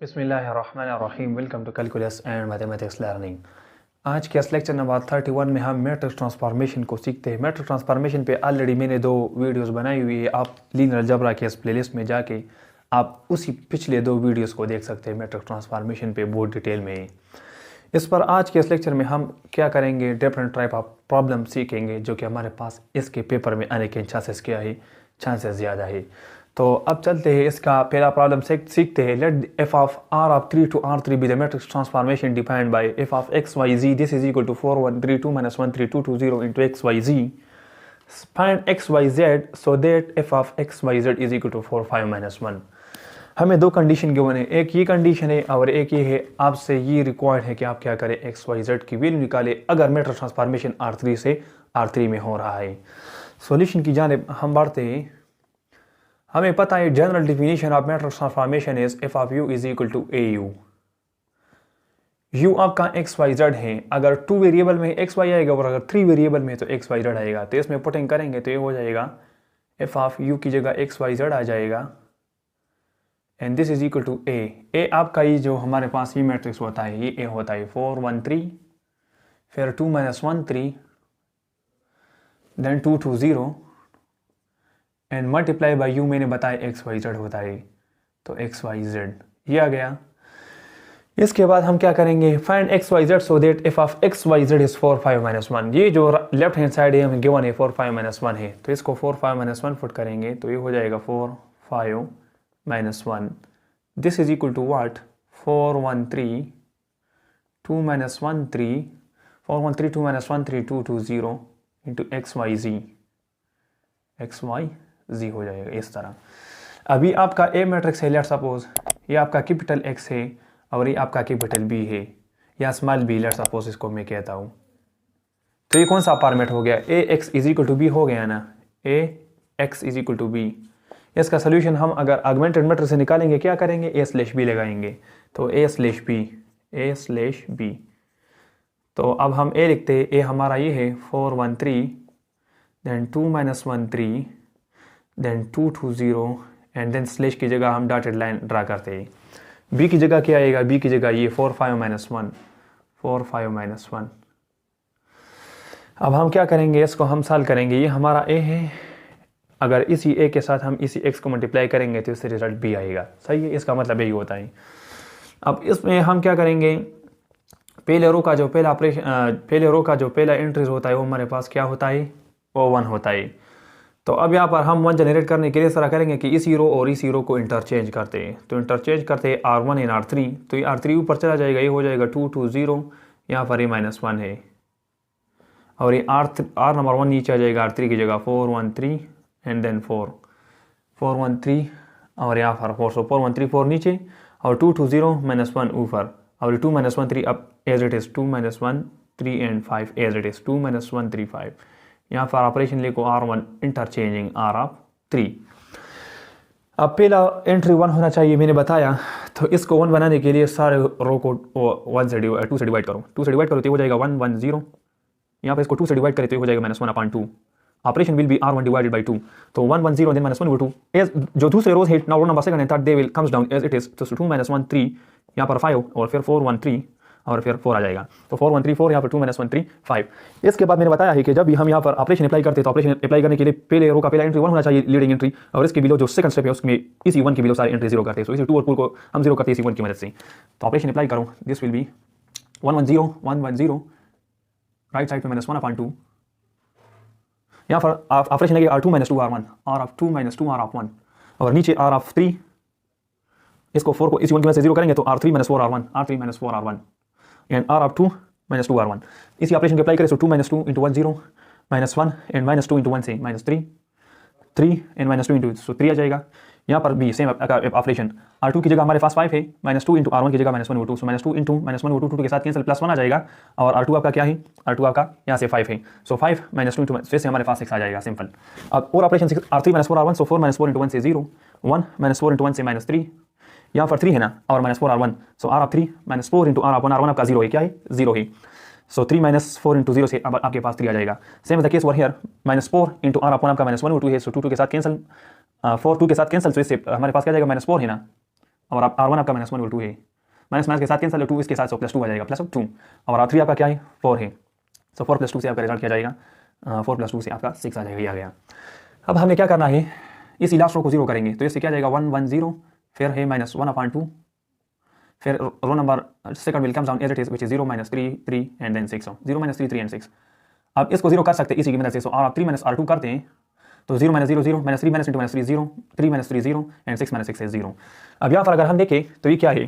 बिस्मिल्लाहिर्रहमानिर्रहीम। Welcome to calculus and mathematics learning. आज के इस लेक्चर नंबर 31 में हम मैट्रिक्स ट्रांसफॉर्मेशन को सीखते हैं। मैट्रिक्स ट्रांसफॉर्मेशन पे ऑलरेडी मैंने 2 वीडियोस बनाई हुई है। आप लीनियर अलजेब्रा के इस प्लेलिस्ट में जाके आप उसी पिछले 2 वीडियोस को देख सकते हैं। मैट्रिक्स ट्रांसफॉर्मेशन पे बहुत डिटेल में इस पर आज के इस लेक्चर में हम क्या करेंगे, डिफरेंट टाइप ऑफ प्रॉब्लम सीखेंगे जो कि हमारे पास इसके पेपर में आने के चांसेस क्या है, चांसेस ज़्यादा है। तो अब चलते हैं, इसका पहला प्रॉब्लम सीखते हैं। Let f of R of 3 to R3 be the matrix transformation defined by f of x Y z. This is equal to 4 1 3 2 -1 3 2 2 0 into x Y z. Find x y z so that f of x y z is equal to 4 5 -1। हमें 2 condition given है, एक ये condition है और एक ये है। आपसे ये रिक्वायर्ड है कि आप क्या करें, एक्स वाई जेड की वैल्यू निकाले अगर मैट्रिक्स ट्रांसफॉर्मेशन R3 से R3 में हो रहा है। सॉल्यूशन की जानिब हम बढ़ते हैं। हमें पता है general definition of matrix transformation is f of u is equal to A u. U आपका एक्स वाई जेड है। अगर 2 वेरिएबल में एक्स वाई आएगा और अगर 3 वेरिएबल में तो एक्स वाई जेड आएगा। तो इसमें पुटिंग करेंगे तो ये हो जाएगा एफ ऑफ यू की जगह एक्स वाई जेड आ जाएगा and this is equal to A. A आपका ये जो हमारे पास ये मैट्रिक्स होता है, ये ए होता है 4 1 3 फिर 2 -1 3 then 2 2 0 and multiply by u मैंने बताया एक्स वाई जेड होता है, तो एक्स वाई जेड ये आ गया। इसके बाद हम क्या करेंगे, find x y z so that f of x y z is 4 5 -1। ये जो लेफ्ट हैंड साइड है हमें गिवन है 4 5 -1 है, तो इसको 4 5 -1 फुट करेंगे तो ये हो जाएगा 4 5 -1। This is equal to what, 4 1 3 2 -1 3 4 1 3 2 -1 3 2 2 0 into x Y ji. X Y जी हो जाएगा इस तरह। अभी आपका ए मैट्रिक्स है, लेट सपोज ये आपका कैपिटल एक्स है और ये आपका कैपिटल बी है या स्मॉल बी, लेट सपोज इसको मैं कहता हूँ। तो ये कौन सा फॉर्मेट हो गया, A X is equal to B हो गया ना, A X is equal to B. इसका सोल्यूशन हम अगर ऑगमेंटेड मैट्रिक्स से निकालेंगे क्या करेंगे, ए स्लैश बी लगाएंगे, तो ए स्लैश बी। तो अब हम ए लिखते हैं, ए हमारा ये है 4 1 3 then 2 -1 3 then 2 2 0 and then slash की जगह हम डॉटेड लाइन ड्रा करते हैं। बी की जगह क्या आएगा, बी की जगह ये 4 5 -1 4 5 -1। अब हम क्या करेंगे, इसको हम सॉल्व करेंगे। ये हमारा ए है, अगर इसी ए के साथ हम इसी एक्स को मल्टीप्लाई करेंगे तो इससे रिजल्ट बी आएगा। सही है, इसका मतलब यही होता है। अब इसमें हम क्या करेंगे, पहले रो का जो पहला एंट्रीज होता है वो हमारे पास क्या होता है, वो 1 होता है। तो अब यहाँ पर हम 1 जनरेट करने के लिए इस तरह करेंगे कि इसी रो और इसी रो को इंटरचेंज करते हैं। तो इंटरचेंज करते हैं R1 एंड R3, तो ये R3 ऊपर चला जाएगा, ये हो जाएगा 2 2 0, यहाँ पर ये -1 है और ये R नंबर 1 नीचे आ जाएगा R3 की जगह 4 1 3 एंड देन 4 1 3 और यहाँ पर 4, सो 4 1 3 4 नीचे और 2 2 0 -1 ऊपर और 2 -1 3 अब as it is 2 -1 3 and 5 as it is 2 -1 3 5। यहाँ पर ऑपरेशन लिखो R1 इंटरचेंजिंग R ऑफ 3। अब पहला एंट्री 1 होना चाहिए मैंने बताया, तो इसको 1 बनाने के लिए सारे रो को 2 से डिवाइड करो। 2 से डिवाइड करो तो हो जाएगा 1 1 0। यहाँ पर इसको 2 से डिवाइड करें तो हो जाएगा -1/2। Operation will be R1 divided by 2, तो 1 1 0 देन -1/2 एज जो दूसरे रोज है ना, row number second and third they will comes down as it is. तो 2 -1 3 यहाँ पर 5 और फिर 4 1 3 और फिर 4 आ जाएगा, तो 4 1 3 4 यहाँ पर 2 -1 3 5। इसके बाद मैंने बताया है कि जब भी हम यहाँ पर ऑपरेशन अप्लाई करते हैं तो ऑपरेशन अप्लाई करने के लिए पहले रो का पहला एंट्री 1 होना चाहिए, लीडिंग एंट्री, और इसके बिलो जो सेकंड स्टेप है उसमें इसी 1 के बिलो सारे एंट्री 0 करते हैं। तो इसी 2 और 4 को हम 0 करते हैं इसी 1 की मदद से। तो ऑपरेशन अप्लाई करो, this will be 1 1 0 1 1 0 right side पे -1/2। यहाँ पर ऑपरेशन लगेगा R2 - 2 R1 R of 2 - 2 R of 1 और नीचे R of 3, इसको 4 को इसी 1 की वजह से 0 करेंगे तो R3 - 4 R1 R3 - 4 R1 and R of 2 - 2 R1। इसी ऑपरेशन को अप्लाई करें तो 2 - 2 इंटू 1 0 -1 एंड -2 इंटू 1 से -3 3 एंड -2 इंटू, सो 3 आ जाएगा। यहाँ पर भी सेम ऑपरेशन, R2 की जगह हमारे पास 5 है, -2 इंटू R1 की जगह -1/2, सो -2 इंटू -1/2 2 के साथ कैंसिल +1 आ जाएगा और R2 आपका क्या है, R2 आपका यहाँ से 5 है, सो 5 -2 इंटू फिर से हमारे पास 6 आ जाएगा सिंपल। अब और ऑपरेशन R3 - 4 R1, सो 4 - 4 इंटू 1 से 0 1 -4 इंटू 1 से -3, यहाँ पर 3 है ना और -4 R1, so R of 3 - 4 into R of 1 R1 आपका 0 है, क्या है 0 है, सो 3 - 4 इंटू 0 से अब आपके पास 3 आ जाएगा। Same the case over here -4 into R of 1 आपका -1/2 है, सो 2 के साथ कैंसिल 4 2 के साथ कैंसिल, तो इससे हमारे पास क्या जाएगा -4 है ना, और आप R1 आपका -1 over 2 है, माइनस माइनस के साथ कैंसिल, 2 इसके साथ, सो +2 आ जाएगा, +2, और R3 आपका क्या है 4 है, सो 4 + 2 से आपका रिजल्ट क्या जाएगा, 4 + 2 से आपका 6 आ जाएगा, ये आ गया। अब हमें क्या करना है, इस लास्ट रो को 0 करेंगे, तो इससे क्या जाएगा 1 1 0, फिर है -1/2, फिर row number second will come down as it is, which is 0 -3 3 and then 6, 0 -3 3 and 6। अब इसको 0 कर सकते हैं इसी की मदद से, सो और आप 3 - R2 करते हैं तो 0 - 0 0, -3 - -3 0, 3 - 3 0 एंड 6 - 6 है 0। अब यहाँ पर अगर हम देखें तो ये क्या है,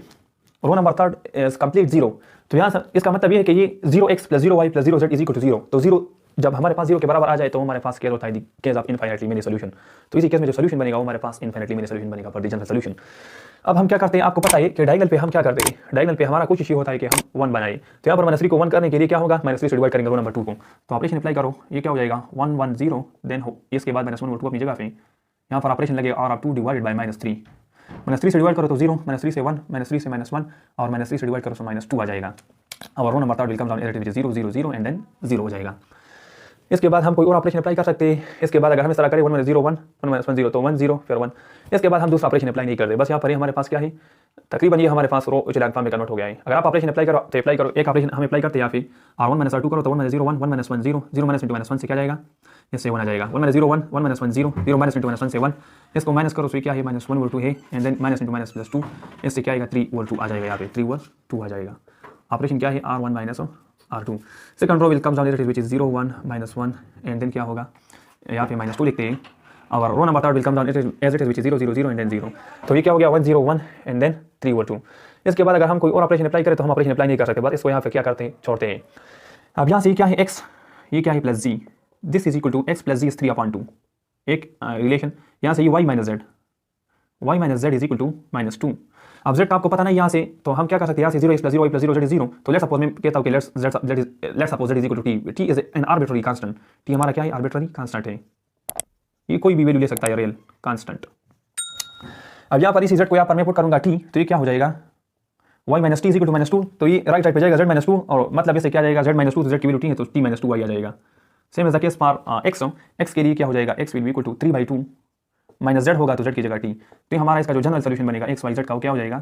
row number third is complete 0, तो यहाँ इसका मतलब ये है कि ये 0x + 0y + 0z = 0, तो 0 जब हमारे पास 0 के बराबर आ जाए तो हमारे पास केस होता है case of infinitely many solution. तो इसी केस में जो सोल्यूशन बनेगा वो हमारे पास इनफाइनाइटली मेनी सोल्यूशन बनेगा फॉर द जनरल सोल्यूशन। अब हम क्या करते हैं, आपको पता है कि डायगोनल पे हम क्या करते हैं, डायगोनल पे हमारा कोशिश ये होता है कि हम 1 बनाए, तो यहाँ पर -3 को 1 करने के लिए क्या होगा, -3 से डिवाइड करेंगे रो नंबर 2 को, तो ऑपरेशन अप्लाई करो, ये क्या हो जाएगा 1 1 0, देन इसके बाद -1 over 2 अपनी जगह पे, यहाँ पर ऑपरेशन लगेगा और आप 2 डिवाइडेड बाय -3, -3 से डिवाइड करो तो 0, -3 से 1, -3 से -1, और -3 से डिवाइड करो तो -2 आ जाएगा, और row number third will come down as it is 0 0 0 and then 0 हो जाएगा। इसके बाद हम कोई और ऑपरेशन अप्लाई कर सकते हैं, इसके बाद अगर हम इस तरह करें 1 - 0 1, 1 - 1 0 तो 1 0 फिर 1, इसके बाद हम दूसरा ऑपरेशन अप्लाई नहीं करते, बस यहाँ पर हमारे पास क्या है, तकरीबन ये हमारे पास रो इचेलॉन फॉर्म में कन्वर्ट हो गया है। अगर आप ऑपरेशन अप्लाई करो तो अप्लाई करो, एक ऑपरेशन हम अप्लाई करते हैं, या फिर R1 - R2 करो तो 1 - 0 1, 1 - 1 0, 0 - into -1 से क्या जाएगा, इससे 1 आ जाएगा, 1 - 0 1, 1 - 1 0, 0 - into -1 से 1, इसको माइनस करो तो क्या है -1 over 2 है, एंड देन -into -+2, इससे क्या आएगा 3 over 2 आ जाएगा, यहाँ पे 3 over 2 आ जाएगा। ऑपरेशन क्या है R1 - R2, second row will come down as it is which is 0 1 -1, and then क्या होगा, यहाँ पे -2 लिखते हैं, और row number third will come down as it is which is 0 0 0 and then 0, तो ये क्या हो गया 1 0 1 एंड देन 3 over 2। इसके बाद अगर हम कोई और ऑपरेशन अप्लाई करें तो हम ऑपरेशन अप्लाई नहीं कर सकते, बस इसको यहाँ पे क्या करते हैं, छोड़ते हैं। अब यहाँ से क्या है x, ये क्या है +g, this is equal to x + g is 3/2, एक रिलेशन, यहाँ से ये y - z, y - z is equal to -2। अब z आपको पता नहीं यहाँ से, तो हम क्या कर सकते हैं, यहाँ से 0x + 0y + 0z is 0, तो लेट्स सपोज मैं कहता हूँ कि let's suppose z is equal to t, t is an arbitrary constant, t हमारा क्या है, आर्बिट्ररी कांस्टेंट है, ये कोई भी वैल्यू ले सकता है रियल कांस्टेंट। अब यहाँ पर इसी z को यहाँ पर मैं पुट करूंगा t, तो ये क्या हो जाएगा y - t is equal to -2, तो ये राइट साइड पे जाएगा z - 2, और मतलब इससे क्या जाएगा z - 2, तो z की वैल्यू t है तो t - 2y आ जाएगा। Same as the case for x के लिए क्या हो जाएगा, x will be equal to 3/2 minus z होगा तो z की जगह t, तो हमारा इसका जो जनरल सोल्यूशन बनेगा x y z का वो क्या हो जाएगा,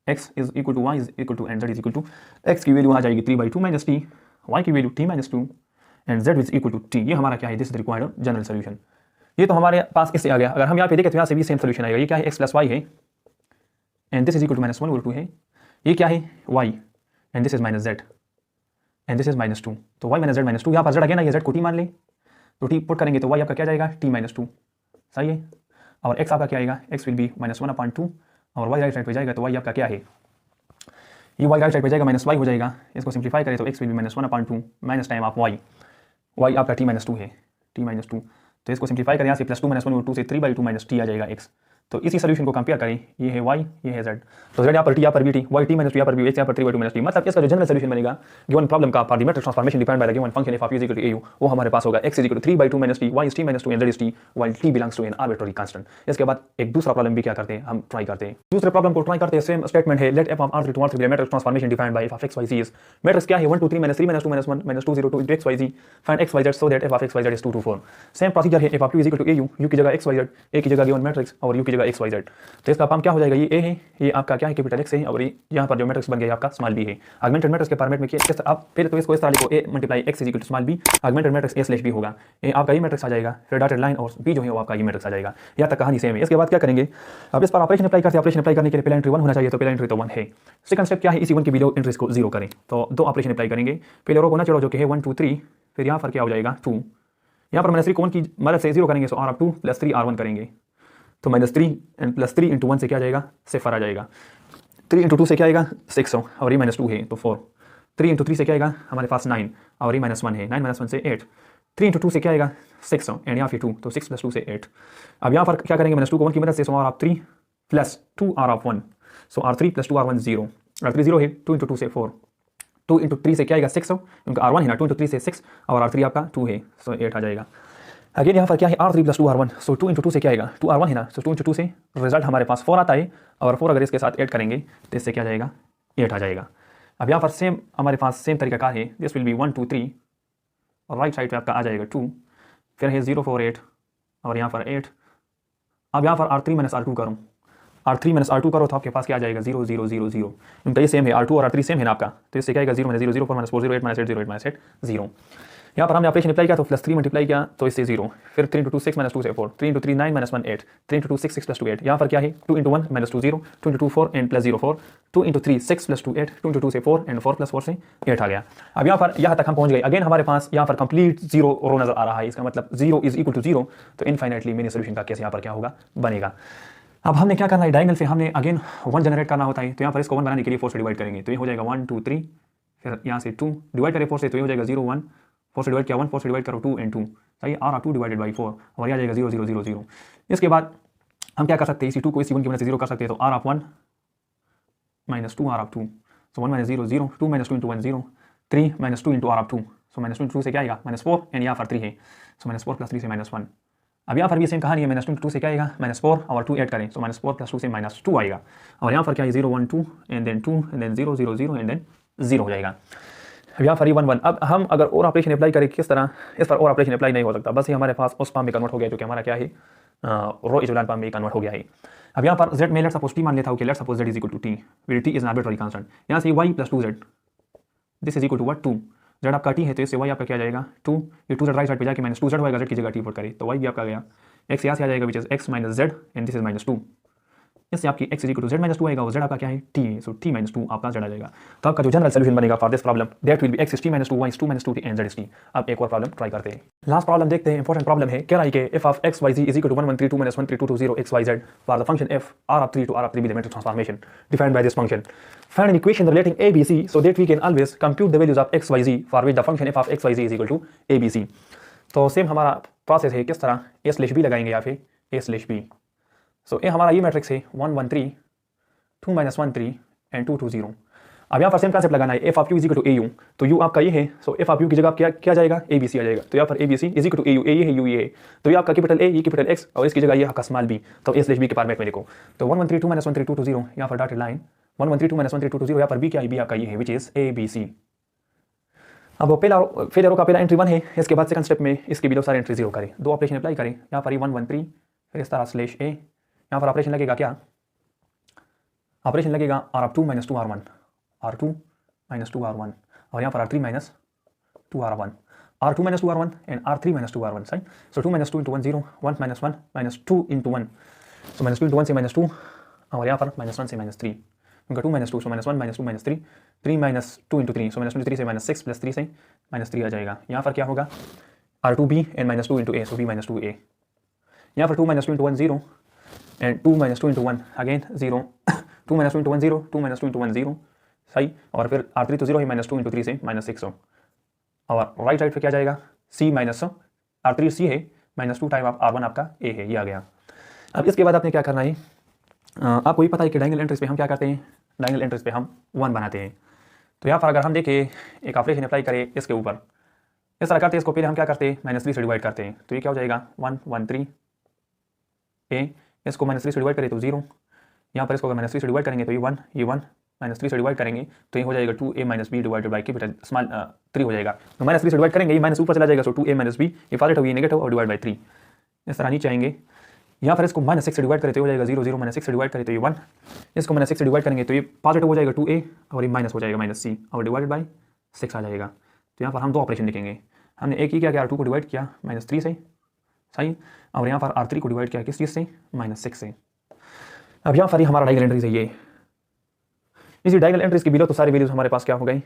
x is equal to y is equal to and z is equal to, x की वैल्यू आ जाएगी 3/2 - t, y की value t - 2 and z is equal to t। ये हमारा क्या है, this is required general solution. ये तो हमारे पास इससे आ गया। अगर हम यहाँ पे देखें तो यहाँ से भी सेम सोल्यूशन आएगा। ये क्या है, x + y है and this is equal to -1 over 2 है। ये क्या है, y and this is -z and this is -2, तो y - z - 2, यहाँ पर z अगेन ये z को t मान ले, तो t पुट करेंगे तो y आपका क्या जाएगा, t - 2, सही है। और x आपका क्या आएगा, x विल बी -1/2, और y राइट साइड पे जाएगा तो y आपका क्या है, ये y राइट साइड पे जाएगा -y हो जाएगा। इसको सिंप्लीफाई करें तो x will B -1/2 minus time of y, y आपका t - 2 है, t - 2, तो इसको सिंप्लीफाई करें यहाँ से +2 - 1 over 2 से 3/2 - t आ जाएगा x। तो इसी सोल्यूशन को कंपेयर करें, ये है y, ये है z, तो z यहाँ पर t, यहाँ पर भी t, y t - 2 यहाँ पर भी x, यहाँ पर 3/2 - t, मतलब इसका जो जनरल सोल्यूशन बनेगा गिवन प्रॉब्लम का for the matrix transformation defined by the given function f of u equal to au, वो हमारे पास होगा x is equal to 3/2 - t, y is t - 2 and z is t, while t belongs to an arbitrary constant. इसके बाद एक दूसरा problem भी क्या करते हैं, हम ट्राई करते हैं। दूसरे प्रॉब्लम को ट्राई करते हैं, सेम स्टेटमेंट है, let f of R3 to R3 be a matrix transformation defined by f of x y z is, matrix क्या है 1 2 3 -3 -2 -1 -2 0 2 x y z, find x y z so that f of x y z is 2 2 4। Same procedure है, f of u is equal to au, u की जगह x y z, a की जगह given matrix और u की जगह x y z। तो इसका फॉर्म क्या हो जाएगा, ये a है, ये आपका क्या है कैपिटल X है, और ये यहाँ पर जो मैट्रिक्स बन गया आपका स्मॉल b है। ऑगमेंटेड मैट्रिक्स के फॉर्मेट में किस आप पहले तो इसको इस तरह लिखो, a multiply x is equal to small b, augmented matrix a slash b होगा, a आपका ये मैट्रिक्स आ जाएगा, फिर डॉटेड लाइन और b जो है वो आपका ये मैट्रिक्स आ जाएगा। यहाँ तक कहानी सेम है। इसके बाद क्या करेंगे, अब इस पर ऑपरेशन अप्लाई करते हैं। ऑपरेशन अप्लाई करने के लिए पहला एंट्री 1 होना चाहिए, तो पहला एंट्री तो 1 है। सेकंड स्टेप क्या है, इसी 1 के बिलो एंट्रीज को 0 करें, तो दो ऑपरेशन अप्लाई करेंगे। पहले रो को ना चलो जो कि है 1 2 3, फिर यहाँ पर क्या हो जाएगा 2, यहाँ पर -3 को 1 की मदद से 0 करेंगे, सो r2 + 3r1 करेंगे, तो -3 एंड +3 into 1 से क्या जाएगा, सिफर आ जाएगा। 3 into 2 से क्या आएगा 6, और ये -2 है तो 4। 3 into 3 से क्या आएगा हमारे पास 9, और ये -1 है, 9 - 1 से 8। 3 into 2 से क्या आएगा 6, एंड यहाँ फिर 2, तो 6 + 2 से 8। अब यहाँ पर क्या करेंगे, -2 को 1 की मदद से, सो r 3 + 2r1, सो r3 + 2r1 0, r3 0 है, 2 into 2 से 4, 2 into 3 से क्या आएगा 6, क्योंकि r1 है ना, 2 into 3 से 6, और r3 आपका 2 है, सो 8 आ जाएगा। अगेन यहाँ पर क्या है r3 + 2r1, सो 2 into 2 से क्या आएगा 2r1 है ना, सो 2 into 2 से रिजल्ट हमारे पास 4 आता है, और 4 अगर इसके साथ ऐड करेंगे तो इससे क्या जाएगा 8 आ जाएगा। अब यहाँ पर सेम हमारे पास सेम तरीका का है, दिस विल बी 1 2 3, और राइट साइड पे आपका आ जाएगा 2, फिर है 0 4 8, और यहाँ पर 8। अब यहाँ पर r3 - r2 करूँ, R3 माइनस R2 करो तो आपके पास क्या आ जाएगा 0 0 0 0, क्योंकि ये सेम है, R2 और R3 सेम है ना आपका, तो इससे क्या आएगा 0 0 0 4 माइनस 4 0 8 माइनस 8 0 8 माइनस 8 0। यहाँ पर हमने ऑपरेशन अप्लाई किया तो प्लस 3 मल्टीप्लाई किया तो इससे 0, फिर 3 इंटू 2 6 माइनस 2 से 4, 3 इंटू 3 9 माइनस 1 8, 3 इंटू 2 6 6 प्लस 2 8। यहाँ पर क्या है 2 into 1 minus 2 0, 2 into 2 4 and plus 0 4, 2 into 3 6 plus 2 8, 2 into 2 से 4 एंड 4 प्लस 4 से 8 आ गया। अब यहाँ पर यहाँ तक हम पहुँच गए। अगेन हमारे पास यहाँ पर कंप्लीट जीरो रो नजर आ रहा है, इसका मतलब 0 इज इक्वल टू 0, तो इनफाइनाइटली मेनी सोल्यूशन का केस यहाँ पर क्या होगा बनेगा। अब हमने क्या करना है, डायगोनल से हमने अगेन 1 जनरेट करना होता है, तो यहाँ पर इसको 1 बनाने के लिए 4 से डिवाइड करेंगे, तो ये हो जाएगा 1 2 3, फिर यहाँ से 2 डिवाइड करें 4 से, तो ये हो जाएगा 0 1, 4 से डिवाइड किया 1, 4 से डिवाइड करो 2 एंड 2, सही, R 2 डिवाइडेड बाई 4 और यह आ जाएगा 0 0 0 0। इसके बाद हम क्या कर सकते हैं, इसी 2 को इसी 1 की वजह से 0 कर सकते हैं, तो R 1 माइनस 2 R 2, सो 1 minus 0 0, 2 minus 2 into 1 0, 3 minus 2 into R 2, so minus 2 into 2 से क्या आएगा माइनस 4 एंड यहाँ पर 3 है, सो माइनस 4 प्लस 3 से माइनस 1। अब यहाँ पर भी सेम कहानी है, माइनस 2 इंटू 2 से क्या आएगा माइनस 4 और 2 ऐड करें, सो माइनस 4 प्लस 2 से माइनस 2 आएगा, और यहाँ पर क्या है 0 1 2 and then 2 and then 0 0 0 and then 0 हो जाएगा। अब यहाँ पर 1 1। अब हम अगर और ऑपरेशन अप्लाई करें किस तरह, इस पर और ऑपरेशन अप्लाई नहीं हो सकता, बस ये हमारे पास उस फॉर्म में कन्वर्ट हो गया जो कि हमारा क्या है रो इजोलान फॉर्म में कन्वर्ट हो गया है। अब यहाँ पर z में लेट सपोज t मान लेता हूँ कि let suppose z is equal to t, where t is an arbitrary constant. यहाँ से y plus 2z this is equal to what 2, z आपका t है तो इससे y आपका क्या जाएगा 2, ये 2z राइट साइड पे जाके माइनस 2z होएगा, z की जगह t पुट करें तो y भी आपका गया, x यहाँ से आ जाएगा which is x minus z and this is minus 2, इससे आपकी x is equal to z minus 2 आएगा और z आपका क्या है t है, सो t माइनस 2 आपका z आ जाएगा। तो आपका जो जनरल सोल्यूशन बनेगा for this problem that will be x is t minus 2, y is 2 minus 2t and z is t। अब एक और प्रॉब्लम ट्राई करते हैं, लास्ट प्रॉब्लम देखते हैं। इंपॉर्टेंट प्रॉब्लम है, कह रहा है कि f of x y z is equal to 1 1 3 2 minus 1 3 2 2 0 x y z for the function f r of 3 to r of 3 with the matrix transformation defined by this function, find an equation relating a b c so that we can always compute the values of x y z for which the function f of x y z is equal to a b c। तो same हमारा process है, किस तरह a slash b लगाएंगे या फिर a slash b। So a हमारा ये मैट्रिक्स है 1 1 3 2 माइनस 1 3 एंड 2 2 0। अब यहाँ पर सेम कंसेप्ट लगाना है, f of u is equal to A u, तो यू आपका ये है, सो एफ ऑफ यू की जगह क्या क्या जाएगा ए बी सी आ जाएगा, तो यहाँ पर A B C is equal to A U, A ये है यू ये है, तो ये आपका कैपिटल ए ये कैपिटल एक्स और इसकी जगह ये आपका स्मॉल बी, तो ए स्लैश बी के फॉर्मेट में लिखो, तो 1 1 3 2 माइनस 1 3 2 2 0 यहाँ पर डॉटेड लाइन 1 1 3 2 माइनस 1 3 2 2 0, यहाँ पर बी क्या है, बी आपका ये है which is A B C. अब पहला फेलियर का पहला एंट्री 1 है, इसके बाद सेकंड स्टेप में इसके बिलो सारे एंट्री 0 करें, दो ऑपरेशन अप्लाई करें, यहाँ पर 1 1 3 फिर इस तरह स्लैश ए, यहाँ पर ऑपरेशन लगेगा क्या, ऑपरेशन लगेगा r of 2 minus 2 r1, r2 minus 2 r1 और यहाँ पर r3 minus 2 r1, r2 minus 2 r1 and r3 minus 2 r1, सही। सो 2 minus 2 into 1 0, 1 minus 1 minus 2 into 1, so minus 2 into 1 से माइनस 2 और यहाँ पर माइनस 1 से माइनस 3, क्योंकि 2 minus 2 so minus 1 minus 2 minus 3, 3 minus 2 into 3 so minus 2 3 से माइनस 6 प्लस 3 से minus 3 आ जाएगा। यहाँ पर क्या होगा r2b and minus 2 into a, so b minus 2a, यहाँ पर 2 minus 2 into 1 0 and 2 minus 2 into 1 again 0, 2 minus 2 into 1 0, 2 minus 2 into 1 0, सही, और फिर r3 तो 0 है, माइनस 2 इंटू 3 से माइनस 6 हो, और राइट साइड पे क्या जाएगा c माइनस r3 c है माइनस 2 टाइम आप r1 आपका a है, ये आ गया। अब इसके बाद आपने क्या करना है, आपको ये पता है कि डायगोनल एंट्रीज पे हम क्या करते हैं, डायगोनल एंट्रीज पे हम 1 बनाते हैं, तो यहाँ पर अगर हम देखें एक ऑपरेशन अप्लाई करें इसके ऊपर, इस तरह करते हैं, इसको पहले हम क्या करते हैं माइनस 3 से डिवाइड करते हैं, तो ये क्या हो जाएगा 1 1 3 a, इसको माइनस 3 से डिवाइड करें तो 0, यहाँ पर इसको अगर माइनस 3 से डिवाइड करेंगे तो ये 1 माइनस 3 से डिवाइड करेंगे तो ये हो जाएगा 2a minus b divided by capital small 3 हो जाएगा, तो माइनस 3 से डिवाइड करेंगे ये माइनस ऊपर चला जाएगा, सो 2a माइनस बी ये पॉजिटिव ये नेगेटिव और डिवाइड बाई 3, इस तरह नीचे आएंगे। यहाँ पर इसको माइनस 6 से डिवाइड करें तो हो जाएगा 0 0 माइनस 6 से डिवाइड करें तो ये 1, इसको माइनस 6 से डिवाइड करेंगे तो ये पॉजिटिव हो जाएगा 2a और ये माइनस हो जाएगा माइनस c और डिवाइडेड बाई 6 आ जाएगा। तो यहाँ पर हम दो ऑपरेशन लिखेंगे, हमने एक ही क्या किया r2 को डिवाइड किया माइनस 3 से, सही, और यहाँ पर r3 को डिवाइड किया किस चीज़ से माइनस 6 से। अब यहाँ पर हमारा डायगोनल एंट्रीज है ये, इसी डायगोनल एंट्रीज के बिलो तो सारे वैल्यूज हमारे पास क्या हो गए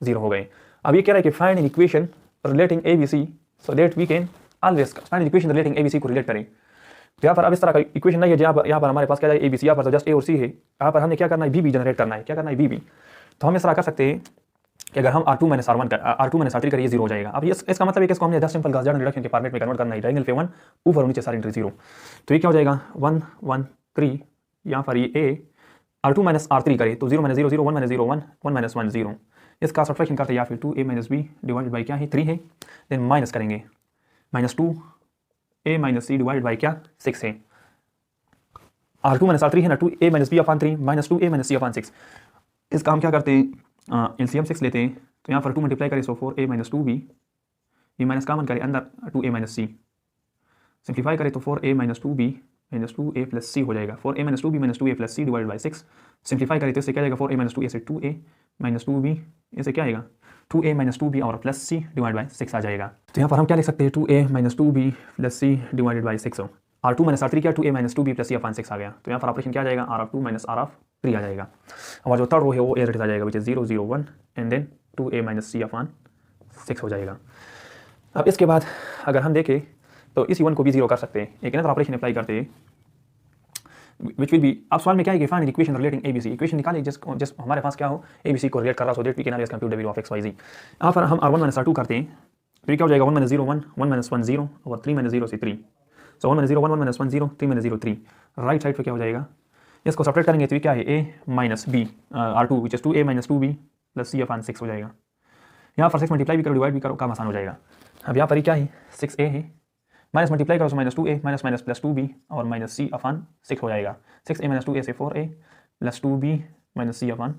0 हो गए। अब ये कह रहा है कि find an equation relating a B c so that we can always find an equation relating a B c को रिलेट करें। तो यहाँ पर अब इस तरह का इक्वेशन नहीं है यहाँ पर हमारे पास क्या है ए बी सी, यहाँ पर तो जस्ट ए और सी है, यहाँ पर हमने क्या करना है बी बी जनरेट करना है, क्या करना है बी बी। तो हम इस तरह कर सकते हैं कि अगर हम r2 माइनस r3 करिए 0 हो जाएगा। अब इसका मतलब है कि इसको हमने 10 सिंपल गॉस जॉर्डन रिडक्शन के फॉर्मेट में कन्वर्ट करना है, डायगोनल पे 1 ऊपर और नीचे सारे एंट्री 0, तो ये क्या हो जाएगा 1 1 3, यहाँ पर ये a r2 माइनस r3 करे तो 0 माइनस 0 0 1 माइनस 0 1 1 माइनस 1 0, इसका सब्ट्रैक्शन करते या फिर 2a minus b divided by क्या है 3 है, देन माइनस करेंगे minus 2a minus c divided by क्या 6 है, r2 माइनस r3 है ना 2a minus b upon 3 minus 2a minus c upon 6, इसका हम क्या करते हैं एलसीएम 6 लेते हैं, तो यहाँ पर 2 मल्टीप्लाई करें सो 4a माइनस 2b, ये माइनस कॉमन करें अंदर 2a माइनस c, सिंप्लीफाई करें तो 4a minus 2b minus 2a plus सी हो जाएगा। 4a minus 2b minus 2a plus c divide by 6। Simplify करें तो इससे क्या जाएगा 4a माइनस 2a से 2a माइनस 2b, इससे क्या आएगा 2a माइनस 2b और प्लस सी डिवाइड बाई 6 आ जाएगा। तो यहाँ पर हम क्या लिख सकते हैं 2a minus 2b plus c divided by 6। R2 minus R3 क्या 2a माइनस 2b प्लस सी अपॉन 6 आ गया। तो यहाँ पर ऑपरेशन क्या आ जाएगा R2 माइनस R3 आ जाएगा। और जो थर्ड रो है वो एज इट इज आ जाएगा which is 0 0 1 and then 2a minus C upon 6 हो जाएगा। अब इसके बाद अगर हम देखें तो इस वन को भी जीरो कर सकते हैं। एक अनदर ऑपरेशन अप्लाई करते हैं विच विल बी, अब सवाल में क्या है कि find equation relating ABC, equation निकालिए जिस हमारे पास क्या हो एबीसी को रिलेट कर रहा, so that we can always compute the value of x Y Z. यहाँ पर हम R1 माइनस R2 करते हैं तो ये क्या हो जाएगा 1 माइनस 0 1 1 माइनस 1 0 और 3 माइनस 0 से 3। सो 1 minus 0 1 1 minus 1 0 3 minus 0 3। Right side पर क्या हो जाएगा, इसको सेपरेट करेंगे तो ये क्या है a minus b R2 which is 2a minus 2b plus C upon 6 हो जाएगा। यहाँ पर 6 मल्टीप्लाई भी करो डिवाइड भी करो काम आसान हो जाएगा। अब यहाँ पर क्या है 6a है माइनस मल्टीप्लाई करो तो minus 2a minus minus plus 2b और माइनस सी अपॉन 6 हो जाएगा। 6a माइनस 2a से 4a plus 2b minus C upon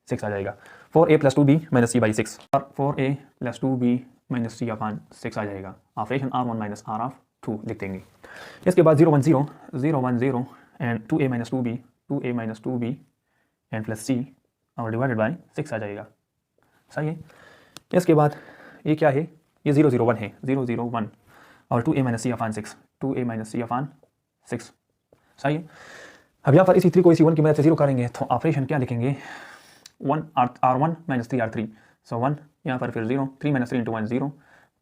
6 आ जाएगा। 4a plus 2b minus C by 6 और 4a plus 2b minus C upon 6 आ जाएगा। Operation R1 minus R2 लिख देंगे। इसके बाद 0 1 0 0 1 0 and 2a minus 2b and plus C और divided by 6 आ जाएगा। सही है। इसके बाद ये क्या है, ये 0 0 1 है 0 0 1 और 2a minus C upon 6 2a minus C upon 6। सही है। अब यहाँ पर इसी 3 को इसी 1 की मदद से जीरो करेंगे तो ऑपरेशन क्या लिखेंगे 1 R1 माइनस 3 R3। सो 1 यहाँ पर फिर 0 3 माइनस 3 इंटू 1 0।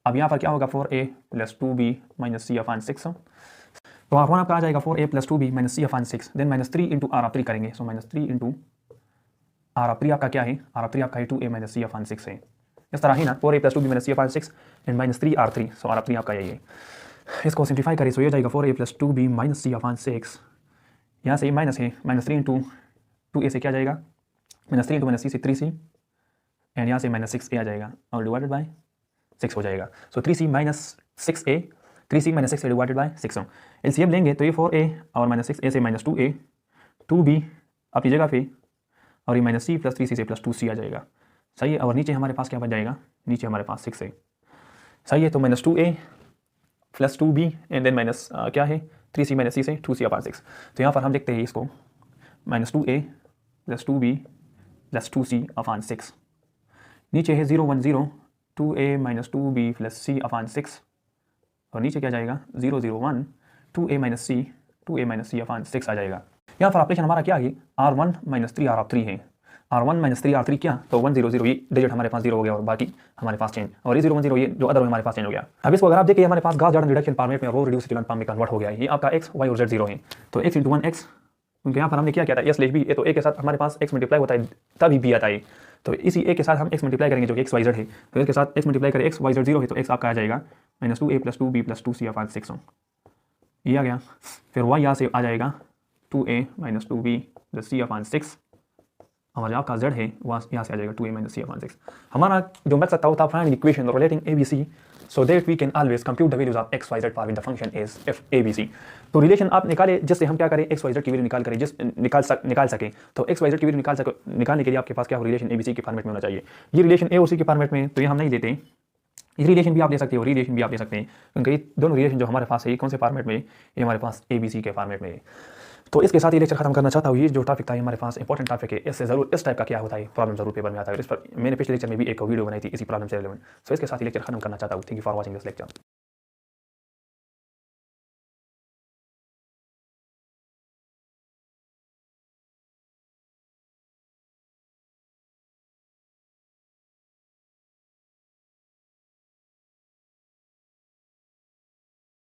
अब यहाँ पर क्या होगा 4a plus 2b minus C upon 6। तो R1 आपका आ जाएगा 4a plus 2b minus C upon 6 then minus 3 into R3 करेंगे। सो माइनस 3 इंटू R3 आपका क्या है, R3 आपका है 2a माइनस सी अपॉन 6 है। इस तरह ही ना 4a plus 2b minus C upon 6 and minus 3 R3। So R3 आपका यही है। इसको सिंप्लीफाई करें तो ये जाएगा 4a plus 2b minus C upon 6। यहाँ से ये माइनस है माइनस 3 इंटू 2a से क्या जाएगा माइनस 3 इंटू माइनस सी से 3c एंड यहाँ से माइनस 6a आ जाएगा और डिवाइडेड बाई 6 हो जाएगा। सो 3c minus 6a 3c minus 6a divided by 6। LCM लेंगे तो ये 4a और माइनस 6a से माइनस 2a 2b अपनी जगह पे और ये माइनस c प्लस 3c से प्लस 2c आ जाएगा। सही है। और नीचे हमारे पास क्या बच जाएगा, नीचे हमारे पास 6 है। सही है। तो minus 2a plus 2b and then minus क्या है 3c माइनस c से 2c अपॉन 6। तो यहाँ पर हम देखते हैं इसको minus 2a plus 2b plus 2c upon 6। नीचे है 0 1 0 2a minus 2b plus c upon 6 और नीचे क्या जाएगा 0 0 1 2a माइनस c अपॉन 6 आ जाएगा। यहाँ पर ऑपरेशन हमारा क्या है R1 माइनस 3 R3 है। R1 माइनस 3 R3 क्या तो 1 0 0 ये डिजिट हमारे पास 0 हो गया और बाकी हमारे पास चेंज और ये 0 1 0 ये जो अदर हमारे पास चेंज हो गया। अब इसको अगर आप देखिए हमारे पास गॉस जॉर्डन रिडक्शन फॉर्मेट में रो रिड्यूस इकोलॉन फॉर्म में कन्वर्ट हो गया है। ये आपका x y और z 0 है तो x इंटू 1 x क्योंकि यहाँ पर हमने क्या किया था s लेस b, तो a के साथ हमारे पास x मल्टीप्लाई होता है तभी b आता है। तो इसी a के साथ हम x मल्टीप्लाई करेंगे जो कि x y z है। तो इसके साथ x मल्टीप्लाई करें x y z 0 है तो x आपका आ जाएगा minus 2a plus 2b plus 2c upon 6 ये आ गया। फिर y यहाँ से आ जाएगा 2a minus 2b plus c upon 6 और जो आपका z है वहाँ यहाँ से आ जाएगा 2a माइनस c अपॉन 6। हमारा जो मकसद था वो था find equation relating abc so that we can always compute the values of x y z for when the function is f abc। तो रिलेशन आप निकाले जिससे हम क्या करें x y z की वैल्यू निकाल करें निकाल सकें। तो x y z की वैल्यू निकालने के लिए आपके पास क्या हो रिलेशन abc के फॉर्मेट में होना चाहिए। ये रिलेशन a और c के फॉर्मेट में तो ये हम नहीं देते। ये रिलेशन भी आप ले सकते हो, रिलेशन भी आप ले सकते हैं क्योंकि ये दोनों रिलेशन जो हमारे पास है कौन से फॉर्मेट में, ये हमारे पास abc के फॉर्मेट में है। तो इसके साथ ये लेक्चर खत्म करना चाहता हूँ। ये जो टॉपिक था हमारे पास इंपॉर्टेंट टॉपिक है, इससे जरूर इस टाइप का क्या होता है प्रॉब्लम जरूर पेपर में आता है। इस पर मैंने पिछले लेक्चर में भी एक वीडियो बनाई थी इसी प्रॉब्लम से रिलेवेंट। सो इसके साथ ही लेक्चर खत्म करना चाहता हूँ। Thank you for watching this lecture.